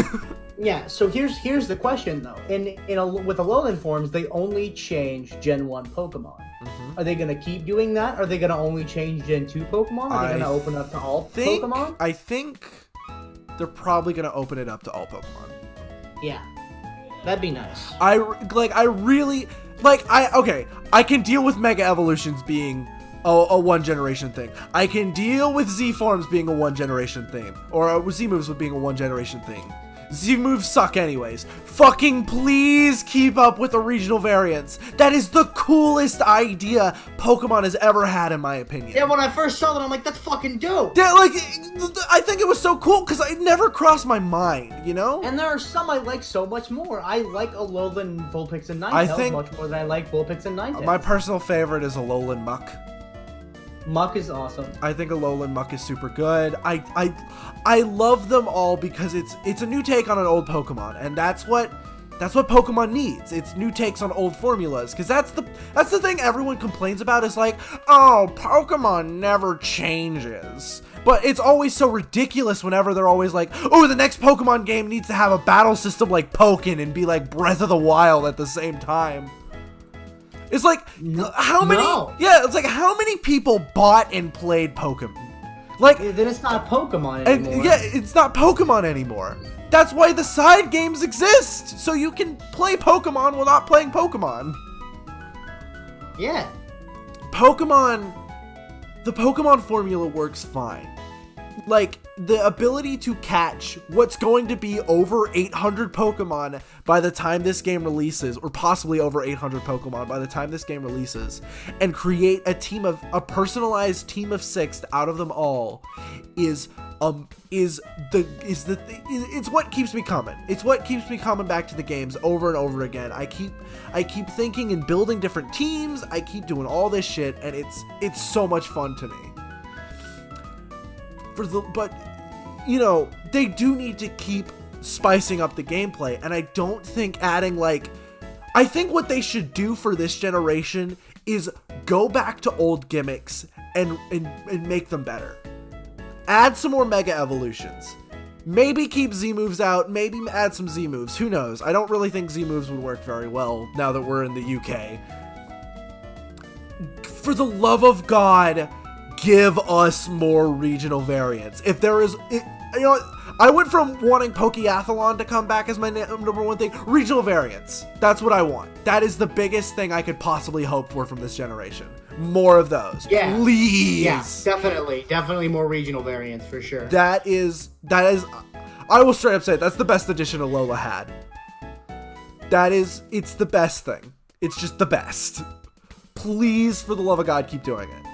Yeah, so here's the question though. With Alolan forms, they only change Gen 1 Pokemon. Mm-hmm. Are they gonna keep doing that? Are they gonna only change Gen 2 Pokemon? Are they gonna open up to all Pokemon? I think they're probably gonna open it up to all Pokemon. Yeah, that'd be nice. I can deal with Mega Evolutions being a one generation thing. I can deal with Z forms being a one generation thing, or Z moves with being a one generation thing. Z moves suck anyways. Fucking please keep up with the regional variants. That is the coolest idea Pokemon has ever had, in my opinion. Yeah, when I first saw that, I'm like, that's fucking dope. Yeah, like, I think it was so cool because it never crossed my mind, you know? And there are some I like so much more. I like Alolan Vulpix and Ninetales much more than I like Vulpix and Ninetales. My personal favorite is Alolan Muck. Muck is awesome. I think Alolan Muck is super good. I love them all because it's a new take on an old Pokemon, and that's what Pokemon needs. It's new takes on old formulas, because that's the thing everyone complains about, is like, oh, Pokemon never changes. But it's always so ridiculous whenever they're always like, oh, the next Pokemon game needs to have a battle system like Pokken and be like Breath of the Wild at the same time. It's like, how many? No. Yeah, it's like, how many people bought and played Pokemon? Like, then it's not Pokemon anymore. And yeah, it's not Pokemon anymore. That's why the side games exist, so you can play Pokemon while not playing Pokemon. Yeah. The Pokemon formula works fine. Like, the ability to catch what's going to be over 800 Pokemon by the time this game releases, or possibly over 800 Pokemon by the time this game releases, and create a personalized team of 6 out of them all it's what keeps me coming. It's what keeps me coming back to the games over and over again. I keep thinking and building different teams. I keep doing all this shit, and it's so much fun to me. But, you know, they do need to keep spicing up the gameplay, and I don't think adding, like, I think what they should do for this generation is go back to old gimmicks and make them better. Add some more Mega Evolutions. Maybe keep Z moves out, maybe add some Z moves, who knows? I don't really think Z moves would work very well now that we're in the UK. For the love of God, give us more regional variants. If there is, you know, I went from wanting Pokeathlon to come back as my number one thing. Regional variants. That's what I want. That is the biggest thing I could possibly hope for from this generation. More of those. Yeah. Please. Yeah, definitely more regional variants for sure. That is, I will straight up say that's the best edition Alola had. It's the best thing. It's just the best. Please, for the love of God, keep doing it.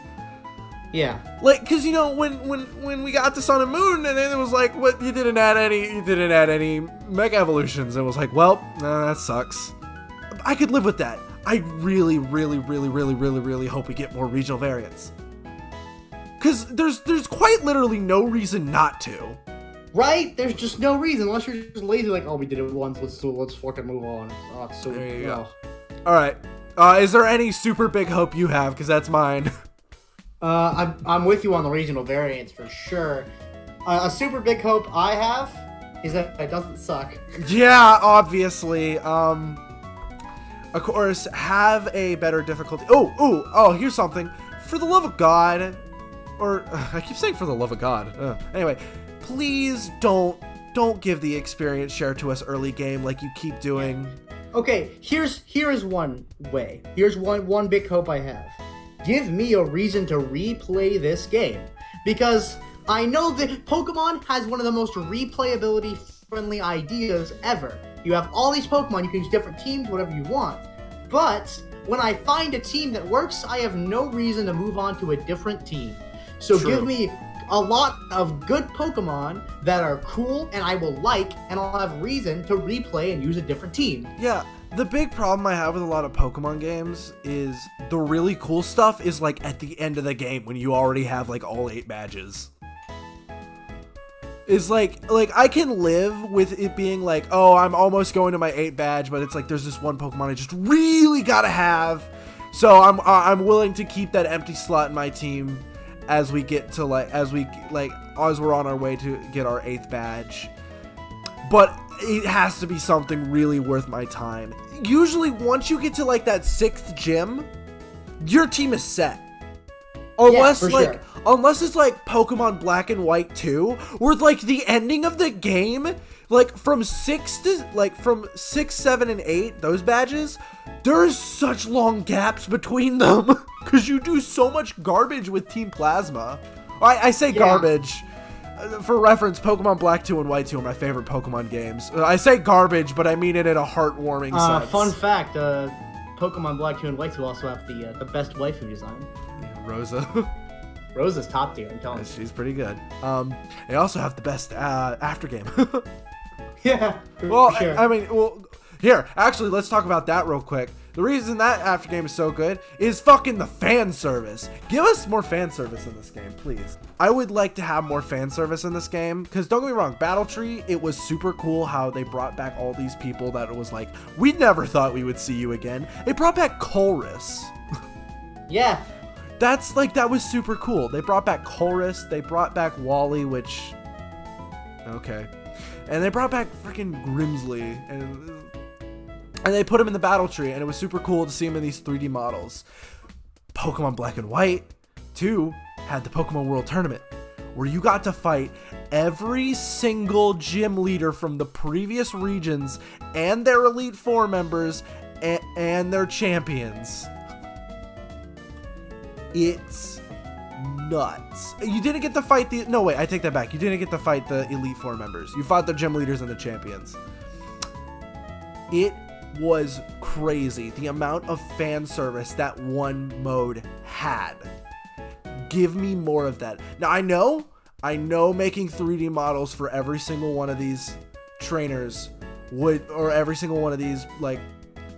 Yeah. Like, because, you know, when we got to Sun and Moon, and then it was like, what, you didn't add any Mega Evolutions. It was like, well, that sucks. I could live with that. I really, really, really, really, really, really hope we get more regional variants. Because there's quite literally no reason not to. Right? There's just no reason unless you're just lazy. Like, oh, we did it once. Let's fucking move on. Oh, it's so. There you go. All right. Is there any super big hope you have? Because that's mine. I'm with you on the regional variants for sure. A super big hope I have is that it doesn't suck. Yeah, obviously. Of course, have a better difficulty. Oh, here's something. For the love of God, or I keep saying for the love of God. Anyway, please don't give the experience share to us early game like you keep doing. Okay, here is one way. Here's one big hope I have. Give me a reason to replay this game, because I know that Pokemon has one of the most replayability friendly ideas ever. You have all these Pokemon, you can use different teams, whatever you want. But when I find a team that works, I have no reason to move on to a different team. So True. give me a lot of good Pokemon that are cool and I will like, and I'll have reason to replay and use a different team. Yeah, the big problem I have with a lot of Pokemon games is the really cool stuff is like at the end of the game when you already have like all 8 badges. Is like I can live with it being like, oh, I'm almost going to my 8 badge, but it's like there's this one Pokemon I just really gotta have, so I'm willing to keep that empty slot in my team as we get to as we're on our way to get our 8th badge. But it has to be something really worth my time. Usually, once you get to like that 6th gym, your team is set. Unless sure. Unless it's like Pokemon Black and White 2, where like the ending of the game, like from 6, 7, and 8, those badges, there's such long gaps between them because you do so much garbage with Team Plasma. I say garbage. For reference, Pokemon Black 2 and White 2 are my favorite Pokemon games. I say garbage, but I mean it in a heartwarming sense. Fun fact, Pokemon Black 2 and White 2 also have the best waifu design. Rosa. Rosa's top tier, I'm telling you. She's pretty good. They also have the best after game. Yeah. Well, sure. I mean, here, actually, let's talk about that real quick. The reason that after game is so good is fucking the fan service. Give us more fan service in this game, please. I would like to have more fan service in this game, because don't get me wrong, Battle Tree, it was super cool how they brought back all these people that it was like, we never thought we would see you again. They brought back Colress. Yeah. That was super cool. They brought back Colress, they brought back Wally, which, okay. And they brought back freaking Grimsley, and they put him in the Battle Tree, and it was super cool to see him in these 3D models. Pokemon Black and White 2 had the Pokemon World Tournament, where you got to fight every single gym leader from the previous regions and their Elite Four members and their champions. It's nuts. You didn't get to fight no, wait, I take that back. You didn't get to fight the Elite Four members. You fought the gym leaders and the champions. It was crazy, the amount of fan service that one mode had. Give me more of that. Now, I know making 3D models for every single one of these trainers or every single one of these, like,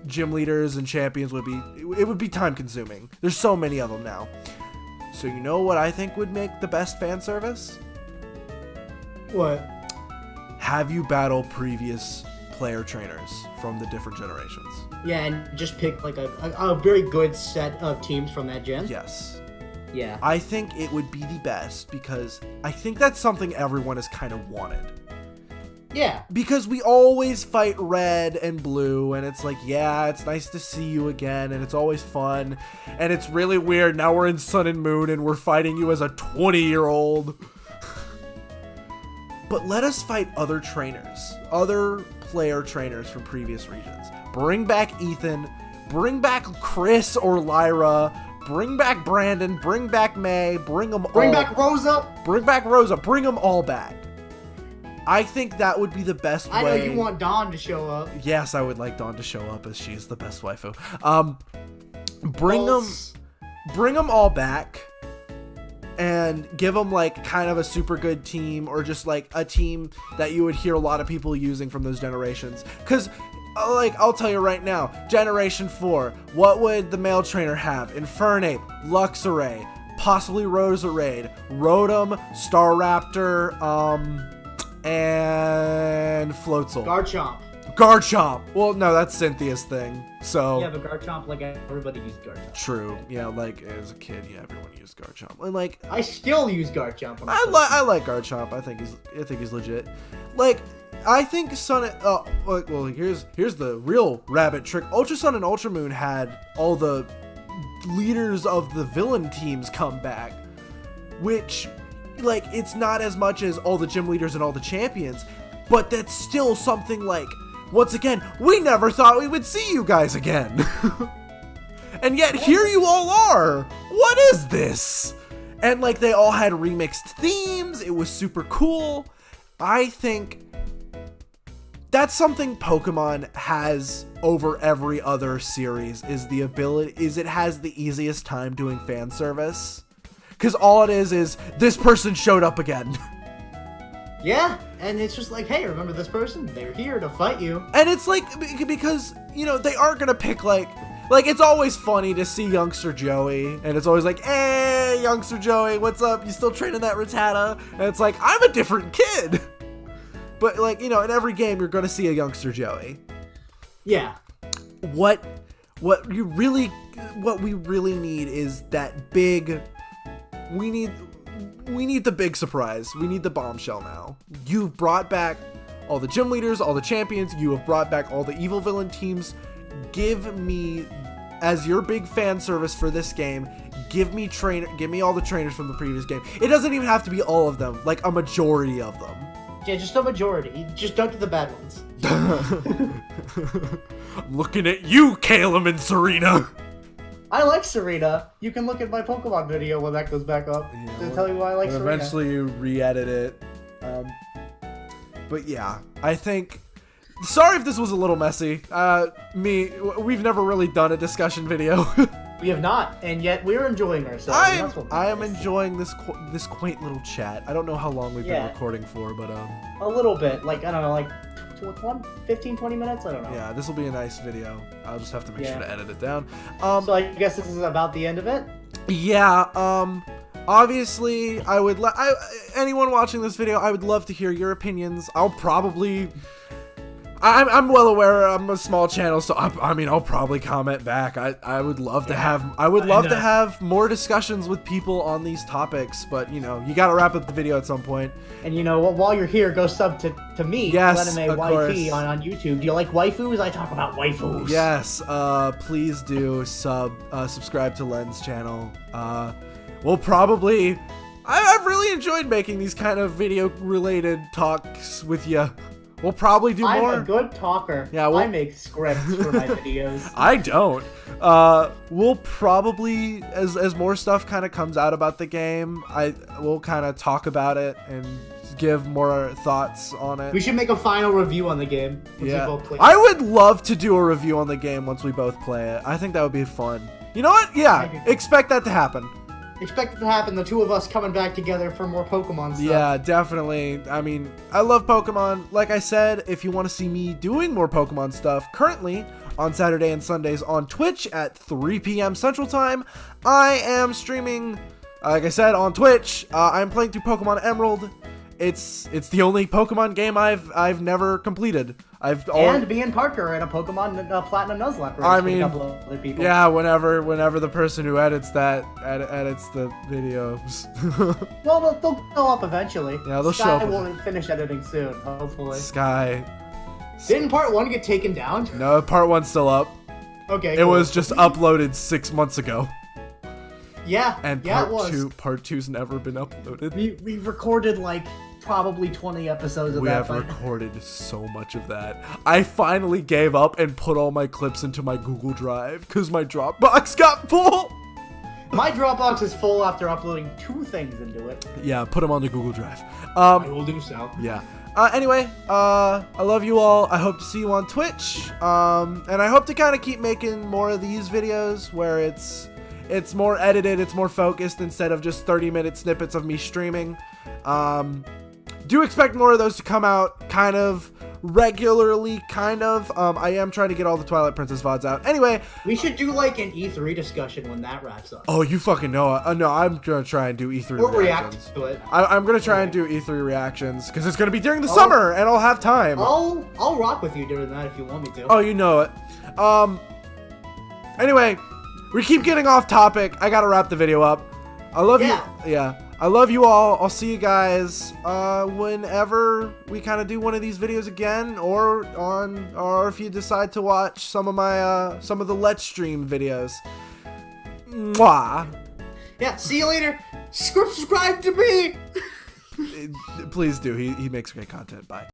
gym leaders and champions it would be time consuming. There's so many of them now. So you know what I think would make the best fan service? What? Have you battle previous player trainers from the different generations. Yeah, and just pick like a very good set of teams from that gen. Yes. Yeah. I think it would be the best because I think that's something everyone has kind of wanted. Yeah. Because we always fight red and blue, and it's like, yeah, it's nice to see you again, and it's always fun, and it's really weird. Now we're in Sun and Moon, and we're fighting you as a 20-year-old. But let us fight other trainers, other player trainers from previous regions. Bring back Ethan, bring back Chris or Lyra, bring back Brandon, bring back May, bring them all. Bring back Rosa. Bring back Rosa, bring them all back. I think that would be the best way. I know you want Dawn to show up. Yes, I would like Dawn to show up as she's the best waifu. Bring them all back and give them like kind of a super good team or just like a team that you would hear a lot of people using from those generations. Because I'll tell you right now, Generation 4, what would the male trainer have? Infernape, Luxray, possibly Roserade, Rotom, Staraptor, and Floatzel. Garchomp. Well, no, that's Cynthia's thing. So yeah, but Garchomp, like, everybody used Garchomp. True. Yeah, like as a kid, yeah, everyone used Garchomp. And like I still use Garchomp. I like Garchomp. I think he's legit. Like I think well, here's the real rabbit trick. Ultra Sun and Ultra Moon had all the leaders of the villain teams come back, which like it's not as much as all the gym leaders and all the champions, but that's still something like, once again, we never thought we would see you guys again. And yet here you all are. What is this? And like they all had remixed themes. It was super cool. I think that's something Pokemon has over every other series, is it has the easiest time doing fan service. Because all it is this person showed up again. Yeah, and it's just like, hey, remember this person? They're here to fight you. And it's like, because, you know, they aren't going to pick like, it's always funny to see youngster Joey, and it's always like, hey, youngster Joey, what's up? You still training that Rattata? And it's like, I'm a different kid. But like, you know, in every game, you're going to see a youngster Joey. Yeah. What we really need is that big, we need the big surprise. We need the bombshell now. You've brought back all the gym leaders, all the champions. You have brought back all the evil villain teams. Give me, as your big fan service for this game, give me all the trainers from the previous game. It doesn't even have to be all of them, like a majority of them. Yeah, just a majority. Just don't do the bad ones. I'm looking at you, Caleb and Serena. I like Serena. You can look at my Pokemon video when that goes back up to tell you why I like Serena. Eventually you re-edit it. But yeah, I think... Sorry if this was a little messy. We've never really done a discussion video. We have not, and yet we're enjoying ourselves. I am enjoying this quaint little chat. I don't know how long we've been recording for, but... A little bit. Like, I don't know, like... 15, 20 minutes? I don't know. Yeah, this will be a nice video. I'll just have to make sure to edit it down. So I guess this is about the end of it? Yeah, obviously, anyone watching this video, I would love to hear your opinions. I'm well aware I'm a small channel, so I'll probably comment back. I would love to have more discussions with people on these topics, but you know, you gotta wrap up the video at some point. And you know, while you're here, go sub to me, yes, Lenime YT on YouTube. Do you like waifus? I talk about waifus. Yes, please do subscribe to Len's channel. We'll probably... I've really enjoyed making these kind of video-related talks with you. We'll probably do more. I'm a good talker. Yeah, I make scripts for my videos. I don't. We'll probably, as more stuff kind of comes out about the game, we'll kind of talk about it and give more thoughts on it. We should make a final review on the game. Yeah. We both play. I would love to do a review on the game once we both play it. I think that would be fun. You know what? Yeah, expect that to happen. Expect it to happen, the two of us coming back together for more Pokemon stuff. Yeah, definitely. I mean, I love Pokemon. Like I said, if you want to see me doing more Pokemon stuff, currently on Saturday and Sundays on Twitch at 3 p.m. Central Time, I am streaming, like I said, on Twitch. I'm playing through Pokemon Emerald. It's the only Pokemon game I've never completed. And me and Parker at a Pokemon Platinum Nuzlocke race with a couple of other people. Yeah, whenever the person who edits that edits the videos. Well, they'll go up eventually. Yeah, they'll show up. Sky will finish editing soon, hopefully. Sky. Didn't part 1 get taken down? No, part 1's still up. Okay. It was just uploaded 6 months ago. Yeah. And it was. Part 2's never been uploaded. We recorded like probably 20 episodes of that. We have recorded so much of that. I finally gave up and put all my clips into my Google Drive because my Dropbox got full. My Dropbox is full after uploading 2 things into it. Yeah, put them on the Google Drive. I will do so. Yeah. Anyway, I love you all. I hope to see you on Twitch. And I hope to kind of keep making more of these videos where it's more edited, it's more focused instead of just 30-minute snippets of me streaming. Do expect more of those to come out kind of regularly, kind of. I am trying to get all the Twilight Princess VODs out. Anyway. We should do like an E3 discussion when that wraps up. Oh, you fucking know it. No, I'm going to try and do E3 or reactions. React to it. I'm going to try and do E3 reactions because it's going to be during the summer and I'll have time. I'll rock with you during that if you want me to. Oh, you know it. Anyway, we keep getting off topic. I got to wrap the video up. I love you. Yeah. I love you all. I'll see you guys whenever we kind of do one of these videos again, or if you decide to watch some of the Let's Stream videos. Mwah. Yeah. See you later. Subscribe to me. Please do. He makes great content. Bye.